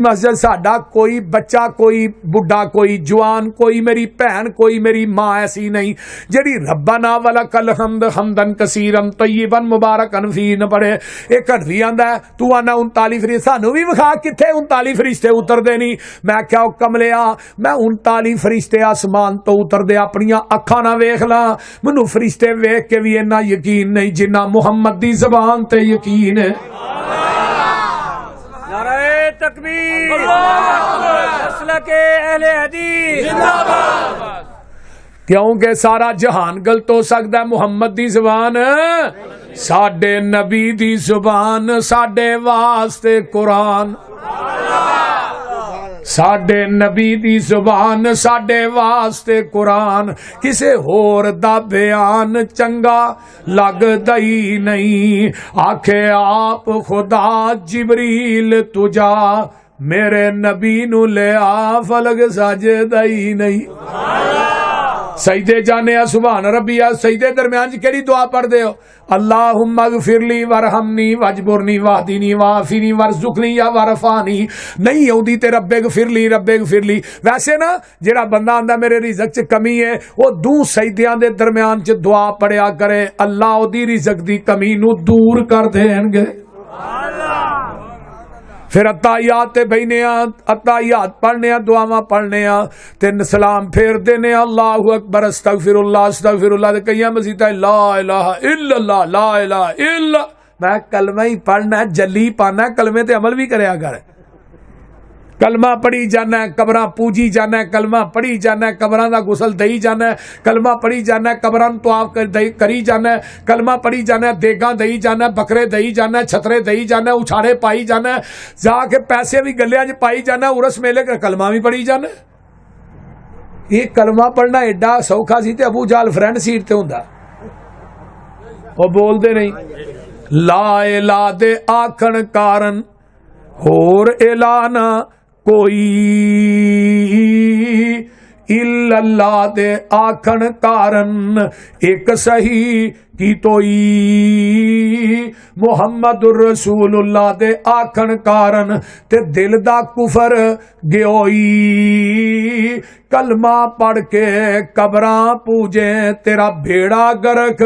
मस्जिद साडा कोई बच्चा, कोई बुढ़ा, कोई जवान, कोई मेरी भैन, कोई मेरी मां ऐसी नहीं जिहड़ी रब्बाना वलकल हम्द हमदन कसीरन तय्यबन मुबारकन फी न पढ़े। एक हरवी आंदा तू आना 39 फरिश्ते, सानू भी विखा किथे 39 फरिश्ते उतरदे नहीं। मैं क्या कमलिया, मैं 39 फरिश्ते आसमान तो उतरदे अपनियां अखां नाल वेख ला, मैनू फरिश्ते वेख के भी इन्ना यकीन नहीं जिन्ना मुहम्मद दी ज़बान ते यकीन है। नारे तकबीर, मसलके अहले हदीस जिंदाबाद। क्योंकि सारा जहान गलत हो सकता है, मुहम्मद दी ज़बान साडे नबी दी ज़बान साडे वास्ते कुरान, साडे नबी दी ज़ुबान साडे वास्ते कुरान, किसे होर दा बयान चंगा लगदा ही नहीं। आखे आप खुदा जिबरील तुझा मेरे नबी नू ले आ फलक सजदा ही नहीं। सजदे जाने आ सुभान रब्बिया, सजदे दरम्यान केड़ी दुआ पढ़दे हो? अल्लाहुम्मा गफिरली वरहमनी वजबुरनी वाहदीनी वाफिनी वरजुकनी या वरफानी। नहीं आउंदी ते रब्बे गफिरली। वैसे ना जेड़ा बंदा आंदा मेरे रिज़क च कमी है, वो दू सजदियां दे दरम्यान च दुआ पढ़िया करे, अल्लाह ओदी रिज़क दी कमी नू दूर कर देणगे। फिर अत्ताहियात ते बहने अत्ताहियात पढ़ने दुआवां पढ़ने ते सलाम फेर देने अल्लाहु अकबर अस्तगफिरुल्लाह ते कईयां मसीतां ला इलाहा इल्लल्लाह ला इलाहा इल्ला। मैं कलमा ही पढ़ना जली पाना, कलमे ते अमल भी करया कर। कलमा पढ़ी जाना, कबरां पूजी जाना, कलमा पढ़ी जाना, कबरां दा गुसल दई जाना, कलमा पढ़ी जाना, कबरां तवाफ करी जाना, कलमा पढ़ी जाना, देगां दई जाना, बकरे दई जाना, छतरे दई जाना, उछाड़े पाई जाना, जाके पैसे भी गलियां च पाई जाना, उरस मेले का कलमा भी पढ़ी जाना। ये कलमा पढ़ना एडा सौखा सी ते अबू जाल फ्रेंड सीट ते हुंदा, वो बोलते नहीं। ला इला दे आखण कारण होर एलाना कोई, इल्लल्लाह दे आखण कारण एक सही की तोई, मुहम्मदुर रसूलुल्लाह दे आखण कारण ते दिल दा कुफर गयोई। कलमा पढ़ के कबरां पूजे तेरा बेड़ा गर्क